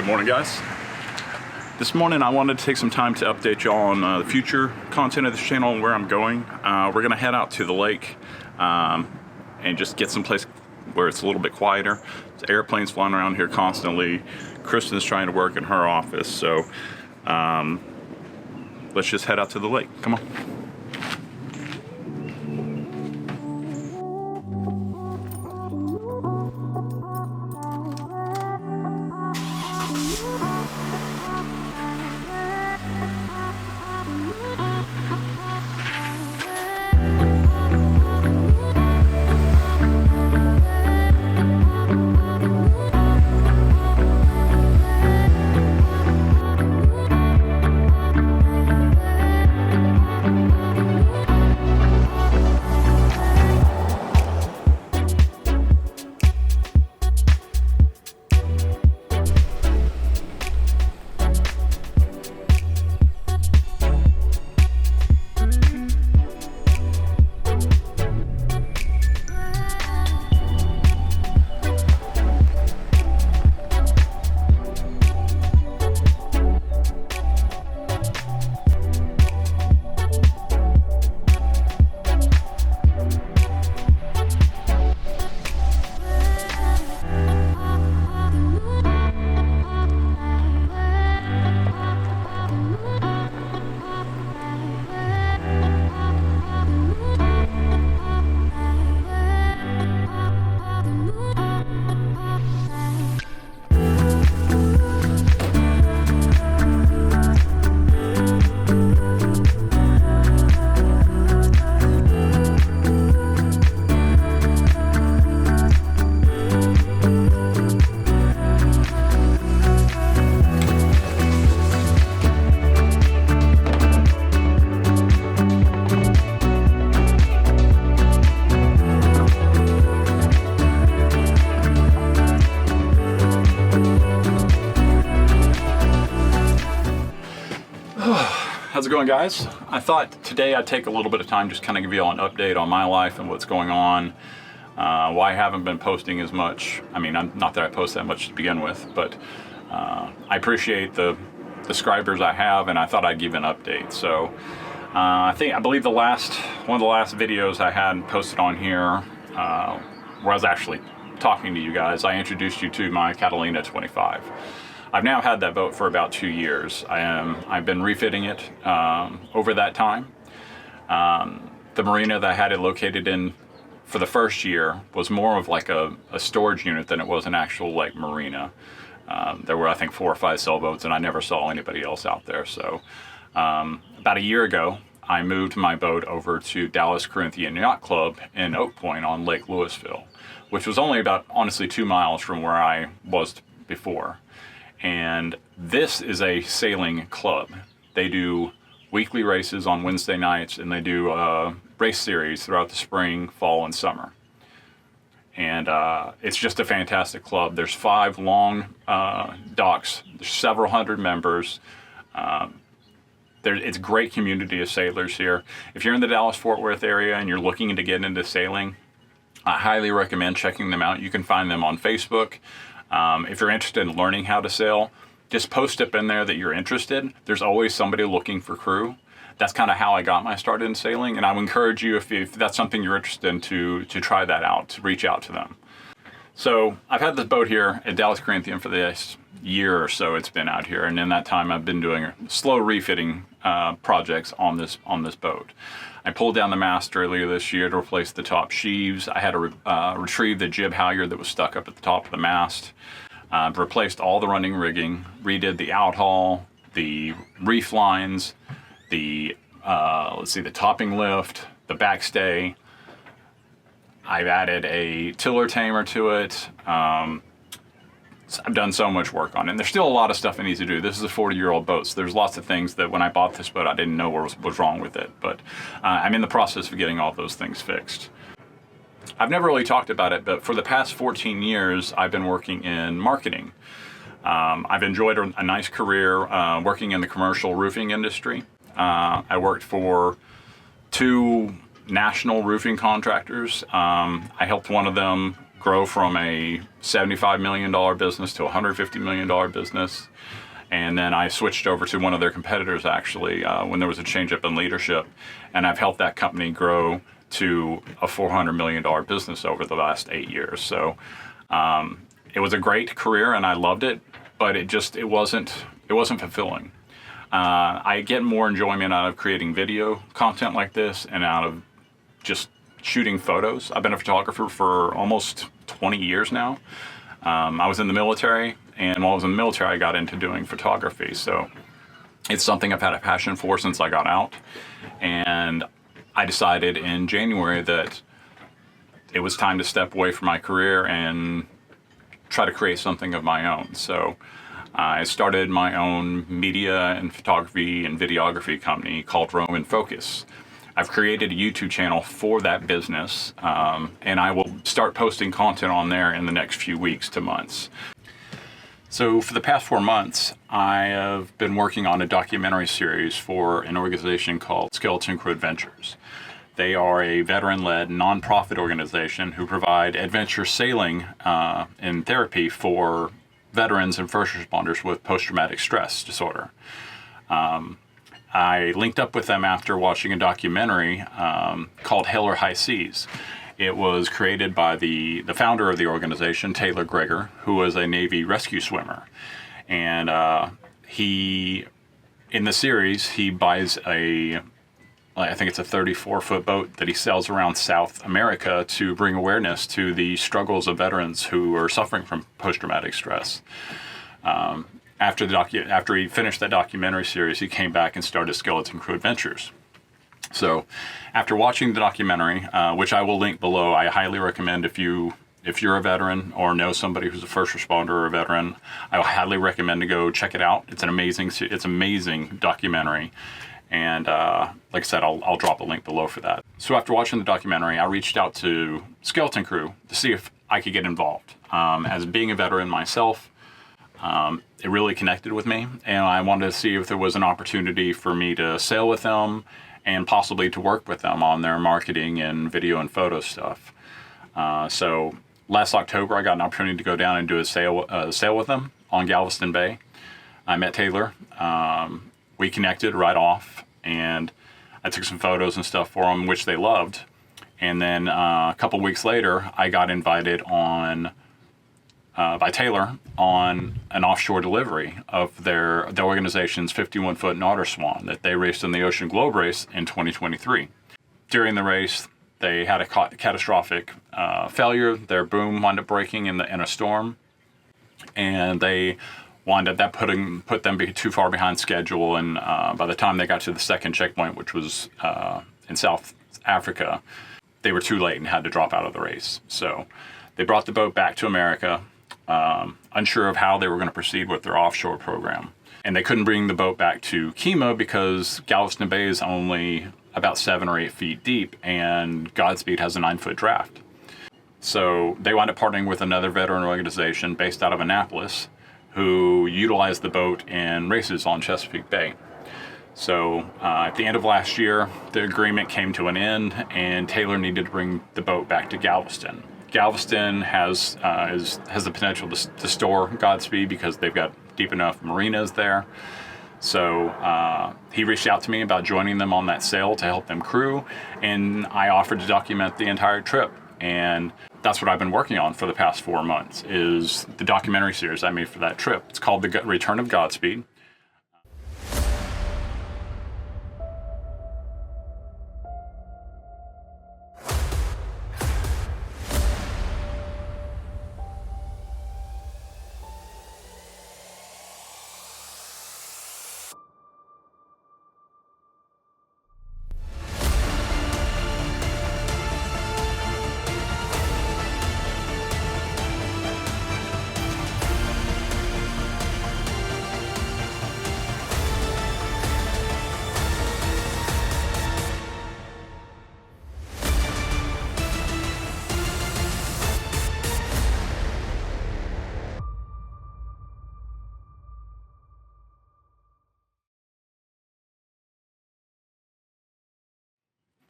Good morning, guys. This morning I wanted to take some time to update y'all on the future content of this channel and where I'm going. We're gonna head out to the lake and just get someplace where it's a little bit quieter. There's airplanes flying around here constantly. Kristen's trying to work in her office, so let's just head out to the lake. Come on. How's it going, guys? I thought today I'd take a little bit of time just kind of give you all an update on my life and what's going on, why I haven't been posting as much. I mean, not that I post that much to begin with, but I appreciate the subscribers I have, and I thought I'd give an update. So I believe one of the last videos I had posted on here, where I was actually talking to you guys, I introduced you to my Catalina 25. I've now had that boat for about 2 years. I've been refitting it over that time. The marina that I had it located in for the first year was more of like a storage unit than it was an actual like marina. There were, I think, 4 or 5 sailboats, and I never saw anybody else out there. So about a year ago, I moved my boat over to Dallas Corinthian Yacht Club in Oak Point on Lake Louisville, which was only about, honestly, 2 miles from where I was before. And this is a sailing club. They do weekly races on Wednesday nights, and they do race series throughout the spring, fall, and summer. And it's just a fantastic club. There's 5 long docks. There's several hundred members. It's a great community of sailors here. If you're in the Dallas-Fort Worth area and you're looking to get into sailing, I highly recommend checking them out. You can find them on Facebook. If you're interested in learning how to sail, just post up in there that you're interested. There's always somebody looking for crew. That's kind of how I got my start in sailing, and I would encourage you, if that's something you're interested in, to try that out, to reach out to them. So I've had this boat here at Dallas Corinthian for this year or so it's been out here, and in that time I've been doing slow refitting projects on this boat. I pulled down the mast earlier this year to replace the top sheaves. I had to retrieve the jib halyard that was stuck up at the top of the mast. Replaced all the running rigging, redid the outhaul, the reef lines, the topping lift, the backstay. I've added a tiller tamer to it. I've done so much work on it, and there's still a lot of stuff I need to do. This is a 40-year-old boat, so there's lots of things that when I bought this boat I didn't know what was wrong with it, but I'm in the process of getting all those things fixed. I've never really talked about it, but for the past 14 years I've been working in marketing. I've enjoyed a nice career working in the commercial roofing industry. I worked for 2 national roofing contractors. I helped one of them grow from a $75 million business to a $150 million business. And then I switched over to one of their competitors, actually, when there was a change up in leadership. And I've helped that company grow to a $400 million business over the last 8 years. So it was a great career and I loved it, but it wasn't fulfilling. I get more enjoyment out of creating video content like this and out of just shooting photos. I've been a photographer for almost 20 years now. I was in the military, and while I was in the military, I got into doing photography. So it's something I've had a passion for since I got out. And I decided in January that it was time to step away from my career and try to create something of my own. So I started my own media and photography and videography company called Roam and Focus. I've created a YouTube channel for that business, and I will start posting content on there in the next few weeks to months. So for the past 4 months, I have been working on a documentary series for an organization called Skeleton Crew Adventures. They are a veteran-led nonprofit organization who provide adventure sailing and therapy for veterans and first responders with post-traumatic stress disorder. I linked up with them after watching a documentary called Hell or High Seas. It was created by the founder of the organization, Taylor Greger, who was a Navy rescue swimmer. And in the series, he buys I think it's a 34-foot boat that he sails around South America to bring awareness to the struggles of veterans who are suffering from post-traumatic stress. After he finished that documentary series, he came back and started Skeleton Crew Adventures. So after watching the documentary, which I will link below, I highly recommend if you're a veteran or know somebody who's a first responder or a veteran, I highly recommend to go check it out. It's an amazing documentary. And like I said, I'll drop a link below for that. So after watching the documentary, I reached out to Skeleton Crew to see if I could get involved. As being a veteran myself, it really connected with me, and I wanted to see if there was an opportunity for me to sail with them and possibly to work with them on their marketing and video and photo stuff. So last October, I got an opportunity to go down and do a sail with them on Galveston Bay. I met Taylor. We connected right off, and I took some photos and stuff for them, which they loved. And then a couple weeks later, I got invited on by Taylor on an offshore delivery of the organization's 51-foot Otter Swan that they raced in the Ocean Globe Race in 2023. During the race, they had a catastrophic failure. Their boom wound up breaking in a storm, and they that put them too far behind schedule. And by the time they got to the second checkpoint, which was in South Africa, they were too late and had to drop out of the race. So they brought the boat back to America, unsure of how they were going to proceed with their offshore program. And they couldn't bring the boat back to Kima because Galveston Bay is only about 7 or 8 feet deep, and Godspeed has a 9-foot draft. So they wound up partnering with another veteran organization based out of Annapolis, who utilized the boat in races on Chesapeake Bay. So at the end of last year, the agreement came to an end, and Taylor needed to bring the boat back to Galveston. Galveston has the potential to store Godspeed because they've got deep enough marinas there. So he reached out to me about joining them on that sail to help them crew, and I offered to document the entire trip. And that's what I've been working on for the past 4 months, is the documentary series I made for that trip. It's called The Return of Godspeed.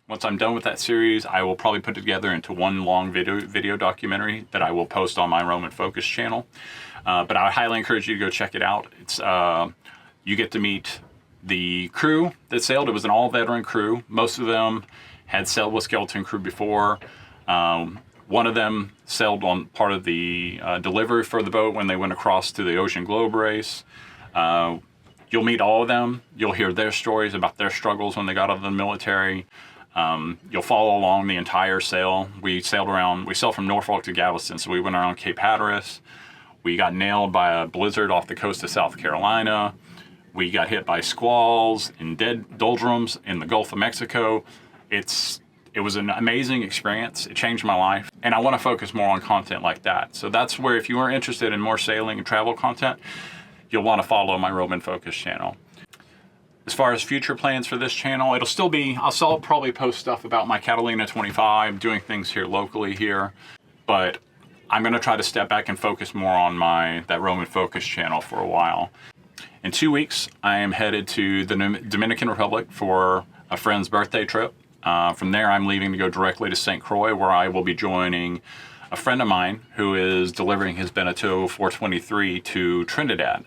Once I'm done with that series, I will probably put it together into one long video documentary that I will post on my Roman Focus channel. But I would highly encourage you to go check it out. It's you get to meet the crew that sailed. It was an all-veteran crew. Most of them had sailed with skeleton crew before. One of them sailed on part of the delivery for the boat when they went across to the Ocean Globe race. You'll meet all of them. You'll hear their stories about their struggles when they got out of the military. You'll follow along the entire sail. We sailed from Norfolk to Galveston, so we went around Cape Hatteras. We got nailed by a blizzard off the coast of South Carolina. We got hit by squalls and dead doldrums in the Gulf of Mexico. It was an amazing experience. It changed my life, and I want to focus more on content like that. So that's where, if you are interested in more sailing and travel content, you'll want to follow my Roman Focus channel. As far as future plans for this channel, I'll still probably post stuff about my Catalina 25, doing things here locally here, but I'm going to try to step back and focus more on that Roman Focus channel for a while. In 2 weeks, I am headed to the Dominican Republic for a friend's birthday trip. From there, I'm leaving to go directly to St. Croix, where I will be joining a friend of mine who is delivering his Beneteau 423 to Trinidad.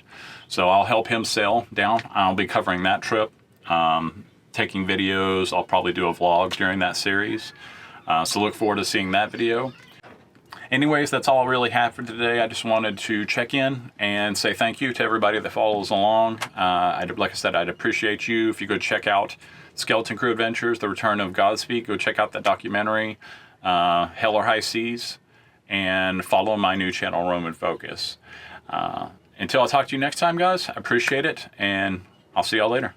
So I'll help him sail down. I'll be covering that trip, taking videos. I'll probably do a vlog during that series. So look forward to seeing that video. Anyways, that's all I really have for today. I just wanted to check in and say thank you to everybody that follows along. Like I said, I'd appreciate you if you go check out Skeleton Crew Adventures, The Return of Godspeed. Go check out that documentary, Hell or High Seas, and follow my new channel, Roman Focus. Until I talk to you next time, guys, I appreciate it, and I'll see y'all later.